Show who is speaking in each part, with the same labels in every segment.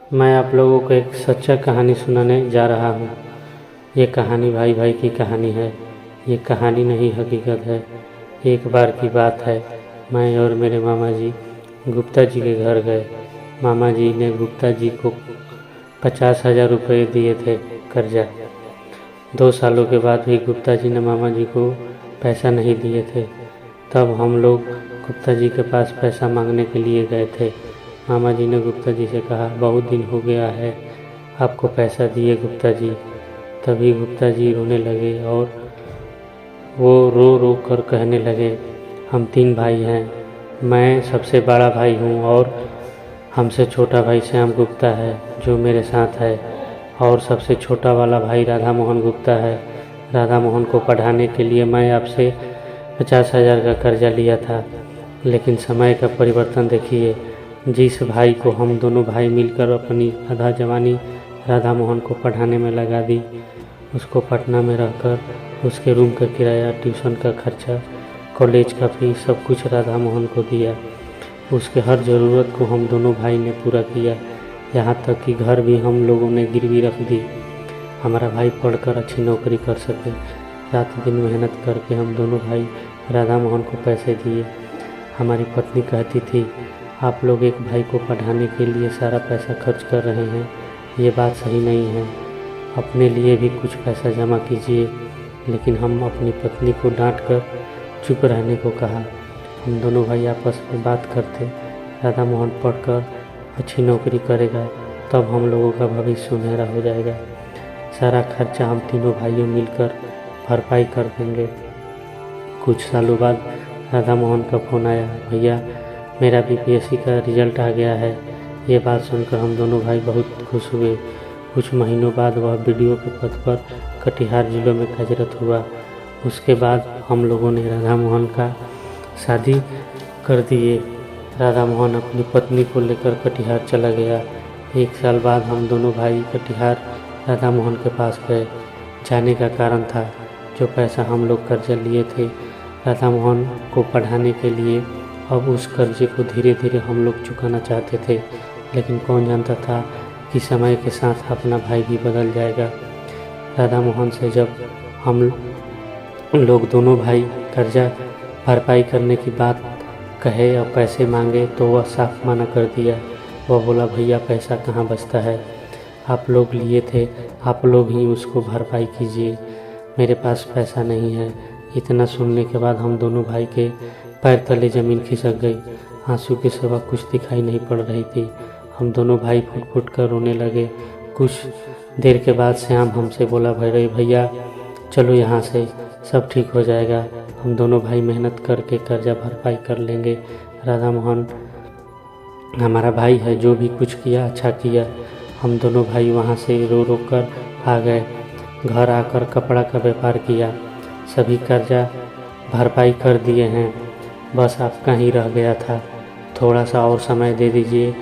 Speaker 1: मैं आप लोगों को एक सच्चा कहानी सुनाने जा रहा हूँ। ये कहानी भाई भाई की कहानी है। ये कहानी नहीं हकीकत है। एक बार की बात है, मैं और मेरे मामा जी गुप्ता जी के घर गए। मामा जी ने गुप्ता जी को 50,000 रुपये दिए थे कर्जा। 2 सालों के बाद भी गुप्ता जी ने मामा जी को पैसा नहीं दिए थे। तब हम लोग गुप्ता जी के पास पैसा मांगने के लिए गए थे। मामा जी ने गुप्ता जी से कहा, बहुत दिन हो गया है आपको पैसा दिए गुप्ता जी। तभी गुप्ता जी रोने लगे और वो रो रो कर कहने लगे, हम 3 भाई हैं, मैं सबसे बड़ा भाई हूँ और हमसे छोटा भाई श्याम गुप्ता है जो मेरे साथ है, और सबसे छोटा वाला भाई राधा मोहन गुप्ता है। राधा मोहन को पढ़ाने के लिए मैं आपसे 50,000 का कर्जा लिया था, लेकिन समय का परिवर्तन देखिए। जिस भाई को हम दोनों भाई मिलकर अपनी आधा जवानी राधा मोहन को पढ़ाने में लगा दी, उसको पटना में रहकर उसके रूम का किराया, ट्यूशन का खर्चा, कॉलेज का फीस सब कुछ राधा मोहन को दिया। उसके हर ज़रूरत को हम दोनों भाई ने पूरा किया, यहाँ तक कि घर भी हम लोगों ने गिरवी रख दी। हमारा भाई पढ़कर अच्छी नौकरी कर सके। रात दिन मेहनत करके हम दोनों भाई राधा मोहन को पैसे दिए। हमारी पत्नी कहती थी, आप लोग एक भाई को पढ़ाने के लिए सारा पैसा खर्च कर रहे हैं, ये बात सही नहीं है, अपने लिए भी कुछ पैसा जमा कीजिए। लेकिन हम अपनी पत्नी को डांट कर चुप रहने को कहा। हम दोनों भाई आपस में बात करते, राधा मोहन पढ़कर अच्छी नौकरी करेगा तब हम लोगों का भविष्य सुनहरा हो जाएगा। सारा खर्चा हम तीनों भाइयों मिलकर भरपाई कर देंगे। कुछ सालों बाद राधा मोहन का फ़ोन आया, भैया मेरा बीपीएससी का रिजल्ट आ गया है। ये बात सुनकर हम दोनों भाई बहुत खुश हुए। कुछ महीनों बाद वह बीडीओ के पद पर कटिहार जिलों में कार्यरत हुआ। उसके बाद हम लोगों ने राधा मोहन का शादी कर दिए। राधा मोहन अपनी पत्नी को लेकर कटिहार चला गया। 1 साल बाद हम दोनों भाई कटिहार राधा मोहन के पास गए। जाने का कारण था, जो पैसा हम लोग कर्जा लिए थे राधा मोहन को पढ़ाने के लिए, अब उस कर्जे को धीरे धीरे हम लोग चुकाना चाहते थे। लेकिन कौन जानता था कि समय के साथ अपना भाई भी बदल जाएगा। राधा मोहन से जब हम लोग दोनों भाई कर्जा भरपाई करने की बात कहे और पैसे मांगे तो वह साफ मना कर दिया। वह बोला, भैया पैसा कहाँ बचता है, आप लोग लिए थे, आप लोग ही उसको भरपाई कीजिए, मेरे पास पैसा नहीं है। इतना सुनने के बाद हम दोनों भाई के पैर तले ज़मीन खिसक गई। आंसू के सिवा कुछ दिखाई नहीं पड़ रही थी। हम दोनों भाई फुट फुट कर रोने लगे। कुछ देर के बाद श्याम हमसे बोला, भैया चलो यहाँ से, सब ठीक हो जाएगा, हम दोनों भाई मेहनत करके कर्जा भरपाई कर लेंगे। राधा मोहन हमारा भाई है, जो भी कुछ किया अच्छा किया। हम दोनों भाई वहाँ से रो रो कर आ गए। घर आकर कपड़ा का व्यापार किया, सभी कर्जा भरपाई कर दिए हैं, बस आपका ही रह गया था, थोड़ा सा और समय दे दीजिए,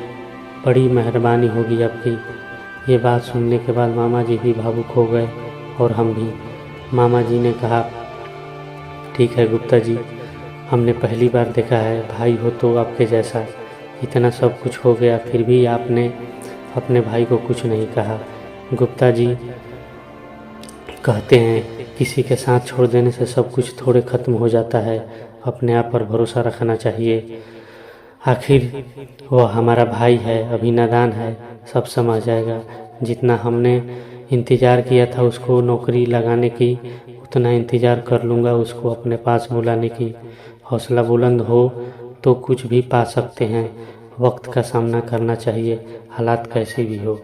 Speaker 1: बड़ी मेहरबानी होगी आपकी। ये बात सुनने के बाद मामा जी भी भावुक हो गए और हम भी। मामा जी ने कहा, ठीक है गुप्ता जी, हमने पहली बार देखा है भाई हो तो आपके जैसा। इतना सब कुछ हो गया फिर भी आपने अपने भाई को कुछ नहीं कहा। गुप्ता जी कहते हैं, किसी के साथ छोड़ देने से सब कुछ थोड़े ख़त्म हो जाता है, अपने आप पर भरोसा रखना चाहिए। आखिर वह हमारा भाई है, अभी नादान है, सब समझ जाएगा। जितना हमने इंतज़ार किया था उसको नौकरी लगाने की, उतना इंतज़ार कर लूँगा उसको अपने पास बुलाने की। हौसला बुलंद हो तो कुछ भी पा सकते हैं। वक्त का सामना करना चाहिए, हालात कैसे भी हो।